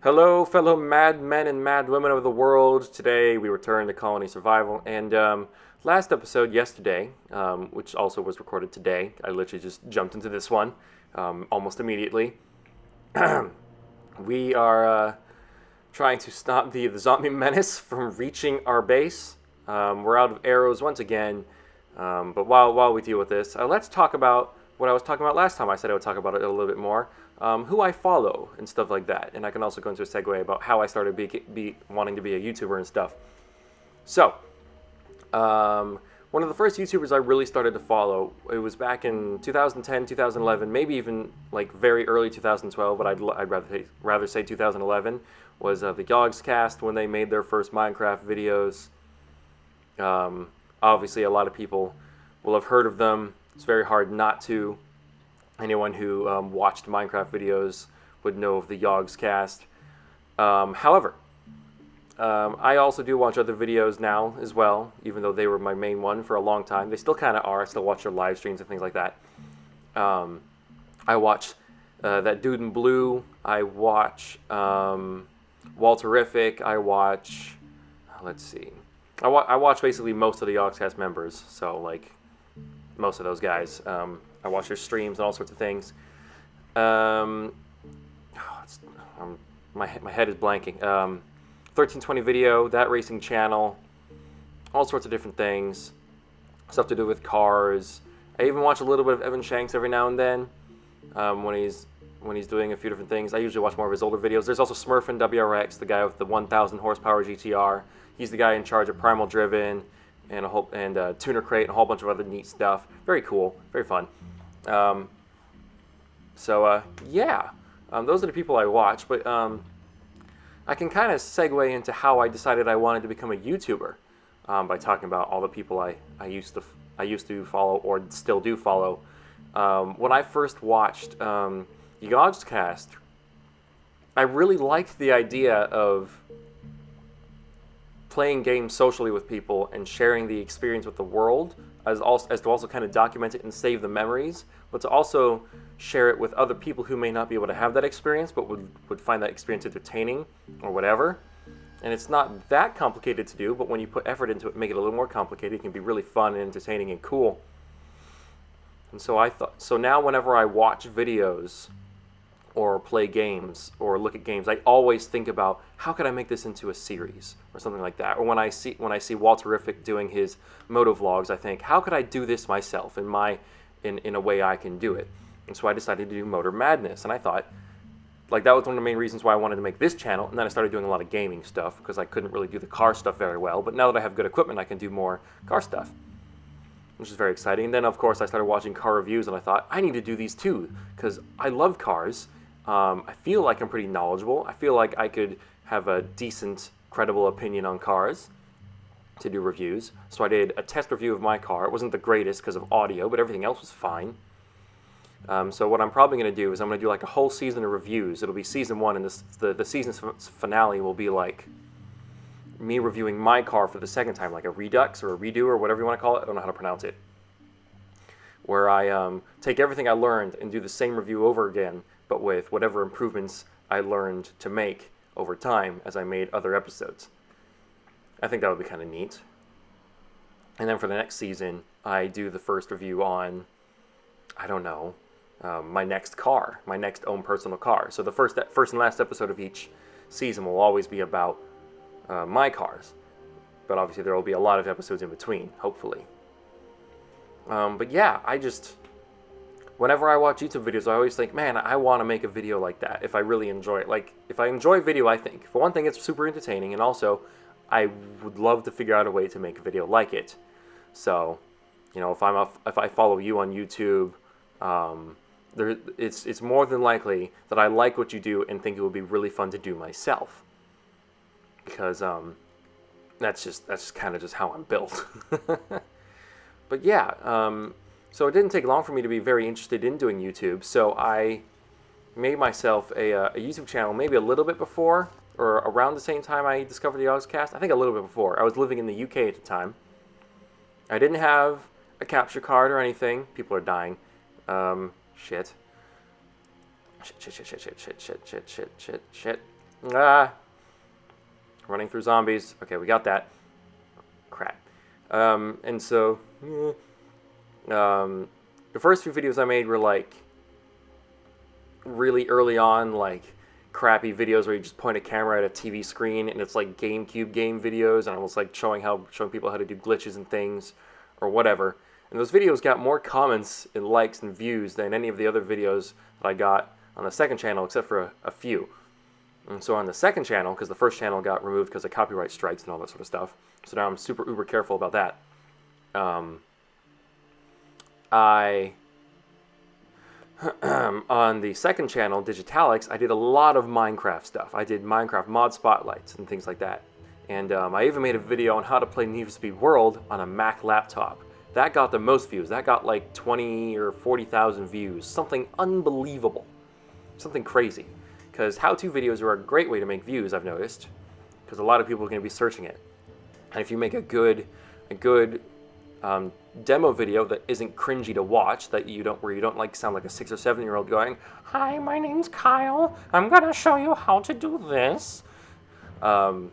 Hello, fellow mad men and mad women of the world. Today we return to Colony Survival, and last episode yesterday, which also was recorded today, I literally just jumped into this one almost immediately. We are trying to stop the zombie menace from reaching our base. We're out of arrows once again, but while we deal with this, let's talk about what I was talking about last time. I said I would talk about it a little bit more. Who I follow and stuff like that, and I can also go into a segue about how I started wanting to be a YouTuber and stuff. So, one of the first YouTubers I really started to follow, it was back in 2010, 2011, maybe even like very early 2012, but I'd rather say 2011, was the Yogscast when they made their first Minecraft videos. Obviously, a lot of people will have heard of them. It's very hard not to. Anyone who watched Minecraft videos would know of the Yogscast. However, I also do watch other videos now as well, even though they were my main one for a long time. They still kind of are. I still watch their live streams and things like that. I watch that dude in blue. I watch Walterific. I watch, let's see. I watch basically most of the Yogscast members, so like most of those guys. I watch their streams and all sorts of things. My head is blanking. 1320 Video, that racing channel, all sorts of different things, stuff to do with cars. I even watch a little bit of Evan Shanks every now and then when he's doing a few different things. I usually watch more of his older videos. There's also Smurfin WRX, the guy with the 1,000 horsepower GTR. He's the guy in charge of Primal Driven and Tuner Crate and a whole bunch of other neat stuff. Very cool, very fun. Yeah, those are the people I watch, but I can kind of segue into how I decided I wanted to become a YouTuber by talking about all the people I used to follow or still do follow. When I first watched Yogscast, I really liked the idea of playing games socially with people and sharing the experience with the world, as to also kind of document it and save the memories, but to also share it with other people who may not be able to have that experience, but would find that experience entertaining or whatever. And it's not that complicated to do, but when you put effort into it, make it a little more complicated, it can be really fun and entertaining and cool. And so now whenever I watch videos or play games or look at games, I always think about how could I make this into a series or something like that. Or when I see Walterific doing his moto vlogs, I think, how could I do this myself in a way I can do it? And so I decided to do Motor Madness, and I thought, like, that was one of the main reasons why I wanted to make this channel. And then I started doing a lot of gaming stuff because I couldn't really do the car stuff very well. But now that I have good equipment, I can do more car stuff, which is very exciting. And then, of course, I started watching car reviews, and I thought, I need to do these too because I love cars. I feel like I'm pretty knowledgeable. I feel like I could have a decent, credible opinion on cars to do reviews. So I did a test review of my car. It wasn't the greatest because of audio, but everything else was fine. So what I'm probably going to do is I'm going to do like a whole season of reviews. It'll be season 1, and the season's finale will be like me reviewing my car for the second time, like a redux or a redo or whatever you want to call it. I don't know how to pronounce it. Where I take everything I learned and do the same review over again, but with whatever improvements I learned to make over time as I made other episodes. I think that would be kind of neat. And then for the next season, I do the first review on, I don't know, my next car, my next own personal car. So the first and last episode of each season will always be about my cars. But obviously there will be a lot of episodes in between, hopefully. But yeah, whenever I watch YouTube videos, I always think, man, I want to make a video like that if I really enjoy it. Like, if I enjoy video, I think, for one thing, it's super entertaining, and also, I would love to figure out a way to make a video like it. So, you know, if I follow you on YouTube, it's more than likely that I like what you do and think it would be really fun to do myself. Because that's kind of just how I'm built. But yeah. So it didn't take long for me to be very interested in doing YouTube, so I made myself a YouTube channel maybe a little bit before, or around the same time I discovered the Yogscast. I think a little bit before. I was living in the UK at the time. I didn't have a capture card or anything. People are dying. Shit. Ah, running through zombies. Okay, we got that. Crap. And so, the first few videos I made were like really early on, like crappy videos where you just point a camera at a TV screen and it's like GameCube game videos, and I was like showing people how to do glitches and things or whatever. And those videos got more comments and likes and views than any of the other videos that I got on the second channel, except for a few. And so on the second channel, because the first channel got removed because of copyright strikes and all that sort of stuff, so now I'm super uber careful about that. On the second channel, Digitalics, I did a lot of Minecraft stuff. I did Minecraft mod spotlights and things like that. And I even made a video on how to play Need for Speed World on a Mac laptop. That got the most views. That got like 20 or 40,000 views. Something unbelievable. Something crazy. Because how-to videos are a great way to make views, I've noticed. Because a lot of people are going to be searching it. And if you make a good demo video that isn't cringy to watch, where you don't like sound like a 6 or 7-year-old going, "Hi, my name's Kyle. I'm gonna show you how to do this." People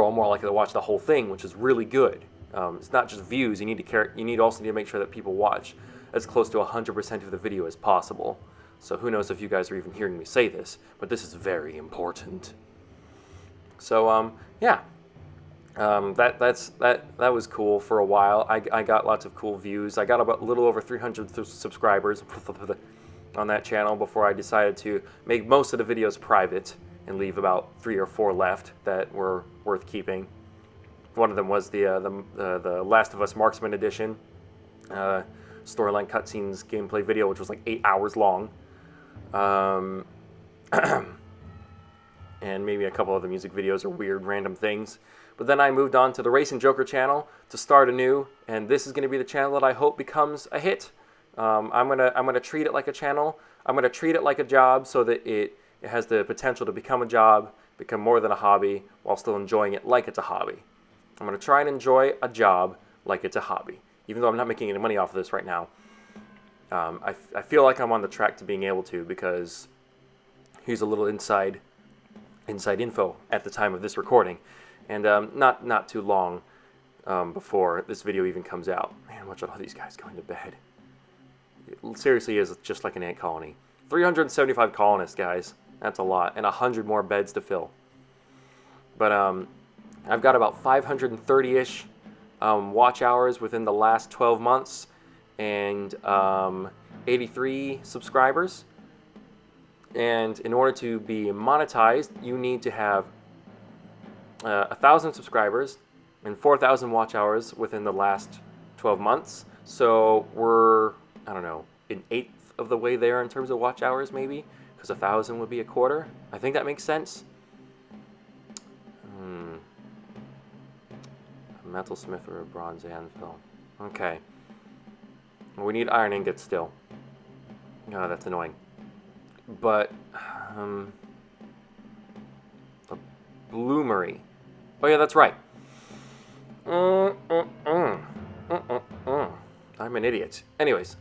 are more likely to watch the whole thing, which is really good. It's not just views. You also need to make sure that people watch as close to 100% of the video as possible. So who knows if you guys are even hearing me say this, but this is very important. So yeah. That was cool for a while. I got lots of cool views. I got about a little over 300 subscribers on that channel before I decided to make most of the videos private and leave about 3 or 4 left that were worth keeping. One of them was the Last of Us Marksman Edition storyline cutscenes gameplay video, which was like 8 hours long. And maybe a couple other music videos or weird random things. But then I moved on to the Racing Joker channel to start anew, and this is going to be the channel that I hope becomes a hit. I'm gonna treat it like a channel. I'm gonna treat it like a job so that it has the potential to become a job, become more than a hobby, while still enjoying it like it's a hobby. I'm gonna try and enjoy a job like it's a hobby, even though I'm not making any money off of this right now. I feel like I'm on the track to being able to, because here's a little inside info at the time of this recording. And not too long before this video even comes out. Man, watch all these guys going to bed. It seriously is just like an ant colony. 375 colonists, guys. That's a lot. And 100 more beds to fill. But I've got about 530-ish watch hours within the last 12 months. And 83 subscribers. And in order to be monetized, you need to have 1,000 subscribers and 4,000 watch hours within the last 12 months. So we're, I don't know, an eighth of the way there in terms of watch hours, maybe, because 1,000 would be a quarter. I think that makes sense. A metal smith or a bronze anvil. Okay. Well, we need iron ingots still. Oh, that's annoying. But a bloomery. Oh yeah, that's right. I'm an idiot. Anyways,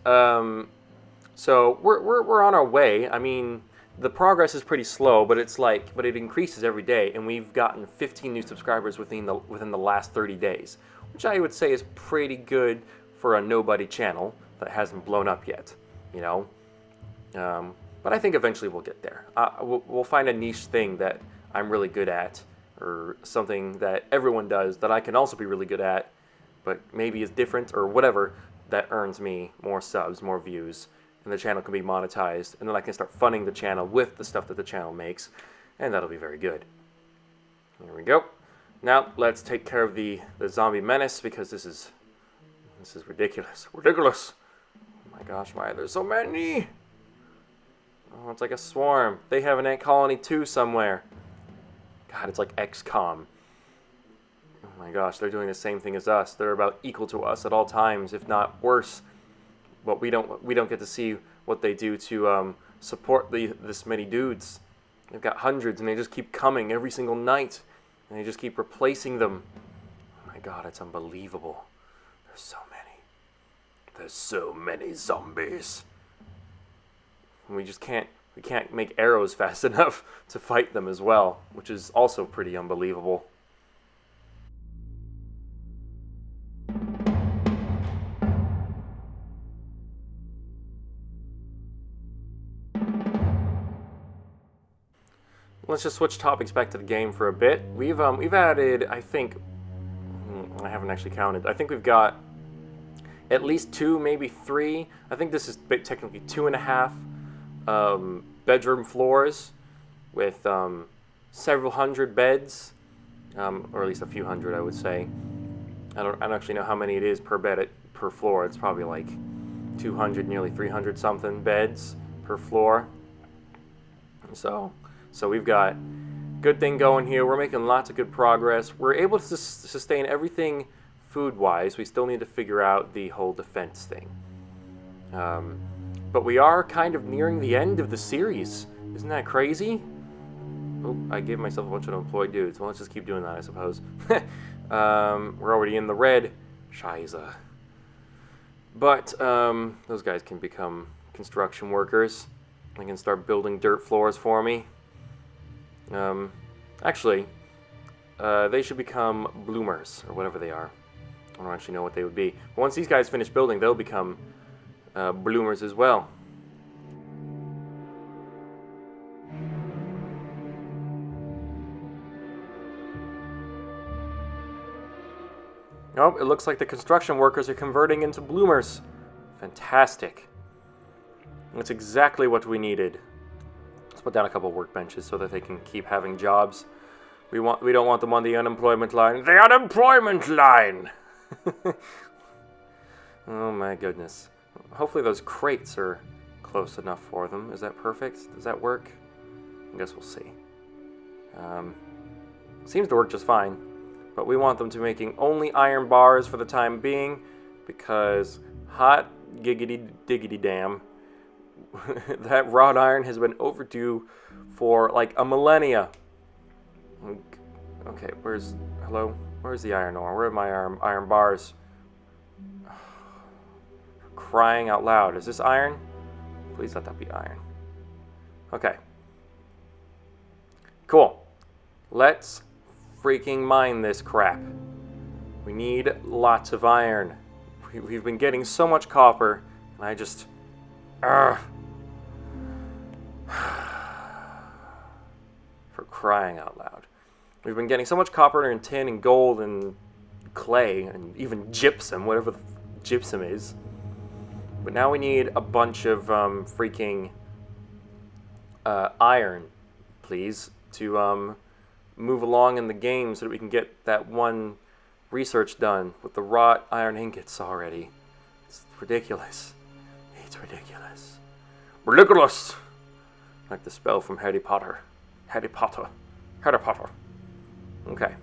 so we're on our way. I mean, the progress is pretty slow, but it increases every day, and we've gotten 15 new subscribers within the last 30 days, which I would say is pretty good for a nobody channel that hasn't blown up yet, you know. But I think eventually we'll get there. We'll find a niche thing that I'm really good at, or something that everyone does that I can also be really good at, but maybe is different or whatever, that earns me more subs, more views, and the channel can be monetized, and then I can start funding the channel with the stuff that the channel makes, and that'll be very good. There we go. Now let's take care of the zombie menace, because this is ridiculous. Ridiculous! Oh my gosh, why are there so many? Oh, it's like a swarm. They have an ant colony too somewhere. God, it's like XCOM. Oh my gosh, they're doing the same thing as us. They're about equal to us at all times, if not worse. But we don't get to see what they do to support this many dudes. They've got hundreds, and they just keep coming every single night, and they just keep replacing them. Oh my God, it's unbelievable. There's so many. There's so many zombies. And we we can't make arrows fast enough to fight them as well, which is also pretty unbelievable. Let's just switch topics back to the game for a bit. We've added, I think, I haven't actually counted. I think we've got at least 2, maybe 3. I think this is technically 2.5 bedroom floors with several hundred beds, or at least a few hundred, I would say. I don't actually know how many it is per bed per floor. It's probably like 200, nearly 300 something beds per floor. So we've got good thing going here. We're making lots of good progress. We're able to sustain everything food-wise. We still need to figure out the whole defense thing. But we are kind of nearing the end of the series. Isn't that crazy? Oh, I gave myself a bunch of unemployed dudes. Well, let's just keep doing that, I suppose. We're already in the red. Scheiße. But those guys can become construction workers. They can start building dirt floors for me. Actually, they should become bloomers, or whatever they are. I don't actually know what they would be. But once these guys finish building, they'll become bloomers as well. Oh, it looks like the construction workers are converting into bloomers. Fantastic. That's exactly what we needed. Let's put down a couple workbenches so that they can keep having jobs. We don't want them on the unemployment line. The unemployment line! Oh my goodness. Hopefully those crates are close enough for them. Is that perfect? Does that work? I guess we'll see. Seems to work just fine. But we want them to making only iron bars for the time being, because hot giggity diggity damn, that wrought iron has been overdue for like a millennia. Okay, where's the iron ore? Where are my iron bars? Crying out loud. Is this iron? Please let that be iron. Okay. Cool. Let's freaking mine this crap. We need lots of iron. We've been getting so much copper, and I just... For crying out loud. We've been getting so much copper and tin and gold and clay and even gypsum, whatever the gypsum is. But now we need a bunch of freaking iron, please, to move along in the game so that we can get that one research done with the wrought iron ingots already. It's ridiculous. It's ridiculous. Ridiculous! Like the spell from Harry Potter. Harry Potter. Harry Potter. Okay.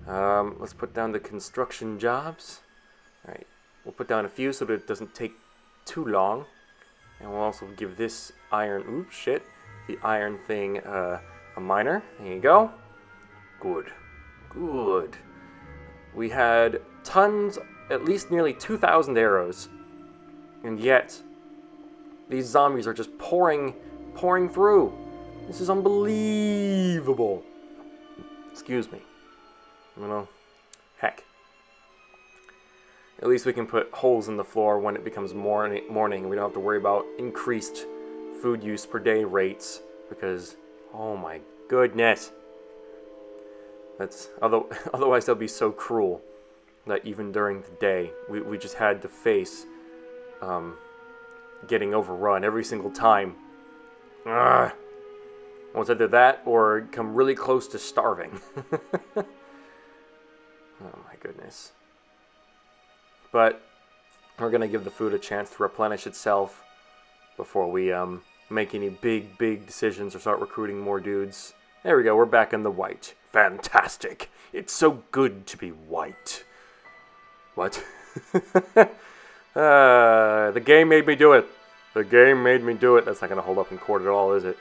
Let's put down the construction jobs. Alright. We'll put down a few so that it doesn't take too long. And we'll also give this iron... Oops, shit. The iron thing a miner. There you go. Good. Good. We had tons, at least nearly 2,000 arrows. And yet, these zombies are just pouring through. This is unbelievable. Excuse me. You know, heck. At least we can put holes in the floor when it becomes morning and we don't have to worry about increased food use per day rates, because, oh my goodness. Otherwise that'll be so cruel that even during the day we just had to face getting overrun every single time. Ugh. Once either that or come really close to starving. Oh my goodness. But we're going to give the food a chance to replenish itself before we make any big decisions or start recruiting more dudes. There we go, we're back in the white. Fantastic. It's so good to be white. What? The game made me do it. The game made me do it. That's not going to hold up in court at all, is it?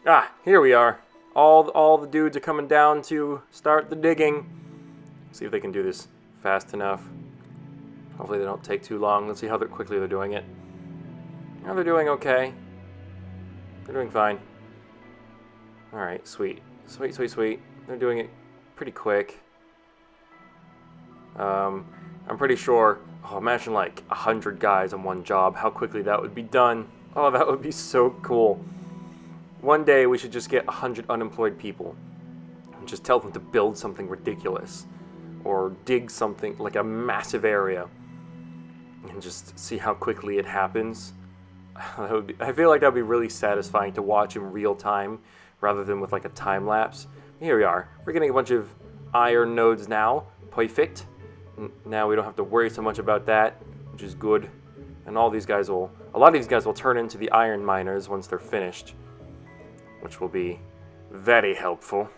Ah, here we are. All the dudes are coming down to start the digging. See if they can do this fast enough. Hopefully they don't take too long. Let's see how quickly they're doing it. Oh, they're doing okay. They're doing fine. Alright, sweet. Sweet, sweet, sweet. They're doing it pretty quick. I'm pretty sure... Oh, imagine like 100 guys on one job. How quickly that would be done. Oh, that would be so cool. One day we should just get 100 unemployed people and just tell them to build something ridiculous or dig something like a massive area and just see how quickly it happens. I feel like that would be really satisfying to watch in real time rather than with like a time lapse. Here we are. We're getting a bunch of iron nodes now. Perfect. Now we don't have to worry so much about that, which is good. And a lot of these guys will turn into the iron miners once they're finished, which will be very helpful.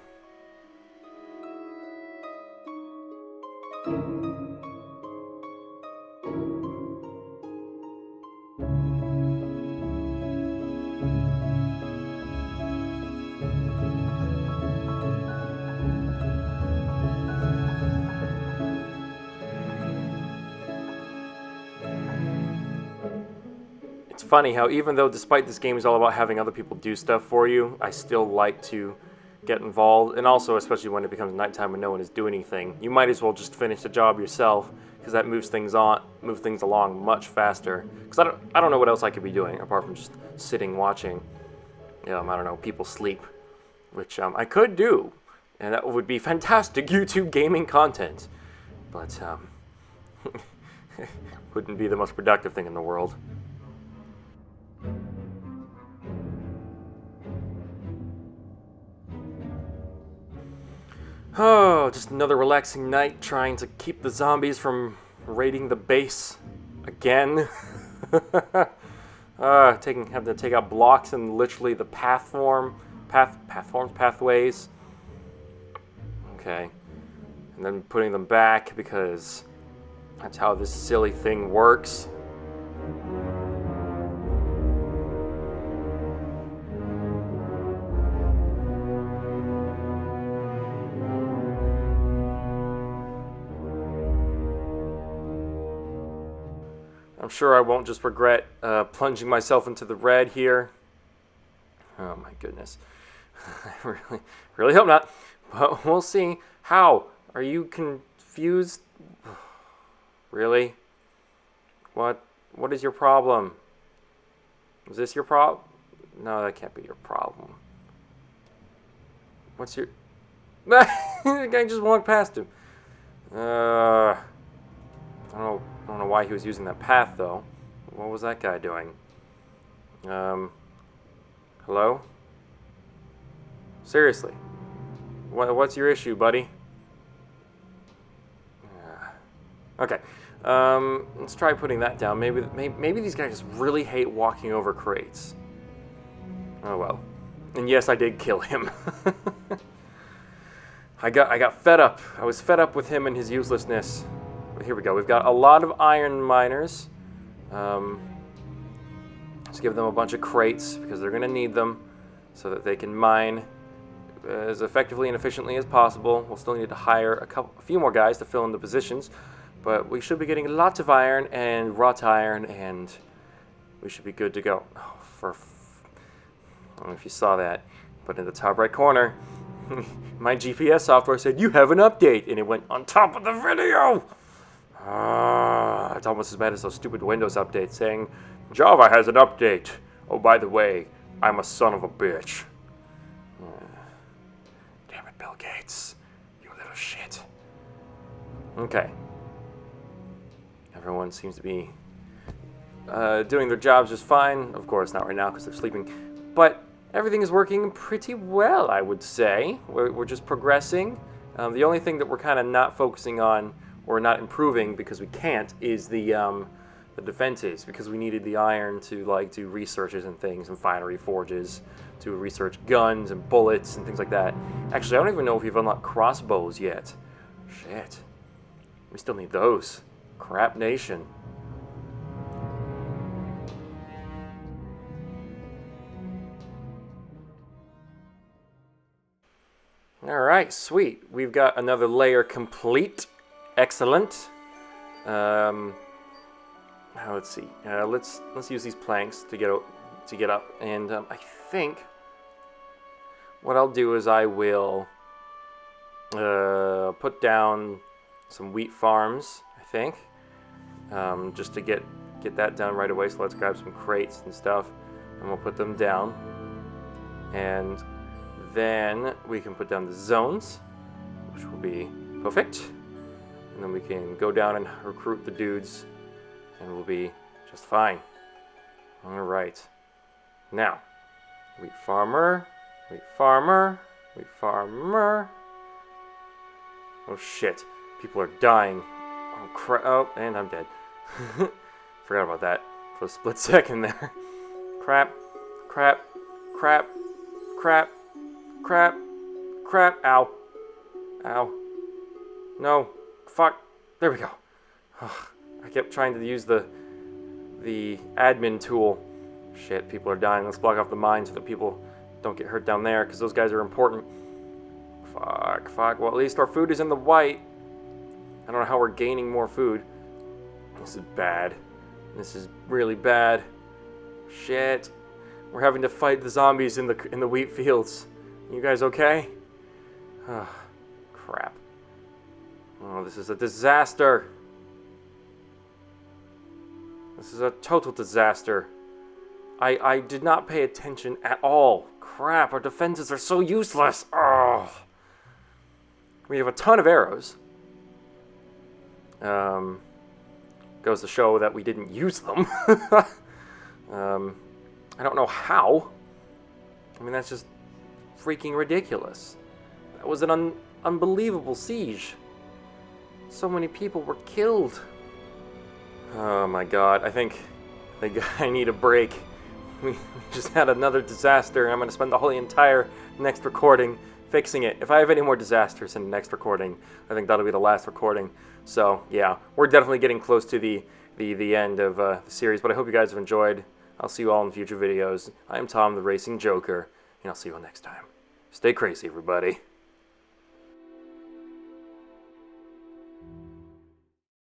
It's funny how even though despite this game is all about having other people do stuff for you, I still like to get involved, and also especially when it becomes nighttime and no one is doing anything, you might as well just finish the job yourself, because that moves things along much faster. Because I don't know what else I could be doing apart from just sitting watching, I don't know, people sleep, which I could do, and that would be fantastic YouTube gaming content, but wouldn't be the most productive thing in the world. Oh, just another relaxing night trying to keep the zombies from raiding the base again. Having to take out blocks and literally the pathways. Okay, and then putting them back because that's how this silly thing works. I'm sure I won't just regret plunging myself into the red here. Oh my goodness. I really hope not. But we'll see. How? Are you confused? Really? What is your problem? Is this your problem? No, that can't be your problem. What's your... The guy just walked past him. I don't know why he was using that path, though. What was that guy doing? Hello? Seriously. What's your issue, buddy? Okay. Let's try putting that down. Maybe these guys really hate walking over crates. Oh well. And yes, I did kill him. I got fed up. I was fed up with him and his uselessness. But here we go. We've got a lot of iron miners. Let's give them a bunch of crates because they're going to need them so that they can mine as effectively and efficiently as possible. We'll still need to hire a few more guys to fill in the positions, but we should be getting lots of iron and wrought iron, and we should be good to go. Oh, I don't know if you saw that, but in the top right corner, my GPS software said, "You have an update," and it went on top of the video. It's almost as bad as those stupid Windows updates saying, "Java has an update. Oh, by the way, I'm a son of a bitch." Damn it, Bill Gates. You little shit. Okay. Everyone seems to be doing their jobs just fine. Of course, not right now because they're sleeping. But everything is working pretty well, I would say. We're just progressing. The only thing that we're kind of not focusing on or not improving because we can't is the defenses, because we needed the iron to do researches and things and finery forges to research guns and bullets and things like that. Actually, I don't even know if we've unlocked crossbows yet. Shit. We still need those. Crap nation. Alright, sweet. We've got another layer complete. Excellent. Let's see. Let's use these planks to get up. And I think what I'll do is I will put down some wheat farms, I think, just to get that done right away. So let's grab some crates and stuff, and we'll put them down. And then we can put down the zones, which will be perfect. And then we can go down and recruit the dudes, and we'll be just fine. Alright. Now, wheat farmer, wheat farmer, wheat farmer. Oh shit, people are dying. Oh crap, oh, and I'm dead. Forgot about that for a split second there. Crap, crap, crap, crap, crap, crap, ow, ow, no, fuck, there we go. Ugh, I kept trying to use the admin tool. Shit, people are dying. Let's block off the mine so that people don't get hurt down there, because those guys are important. Fuck, fuck, well at least our food is in the white. I don't know how we're gaining more food. This is bad. This is really bad. Shit. We're having to fight the zombies in the wheat fields. You guys okay? Oh, crap. Oh, this is a disaster. This is a total disaster. I did not pay attention at all. Crap, our defenses are so useless. Oh. We have a ton of arrows. Goes to show that we didn't use them. I don't know how. I mean, that's just freaking ridiculous. That was an unbelievable siege. So many people were killed. Oh my god, I think I need a break. We just had another disaster, and I'm going to spend the whole entire next recording fixing it. If I have any more disasters in the next recording, I think that'll be the last recording. So yeah, we're definitely getting close to the end of the series, but I hope you guys have enjoyed. I'll see you all in future videos. I am Tom, the Racing Joker, and I'll see you all next time. Stay crazy, everybody.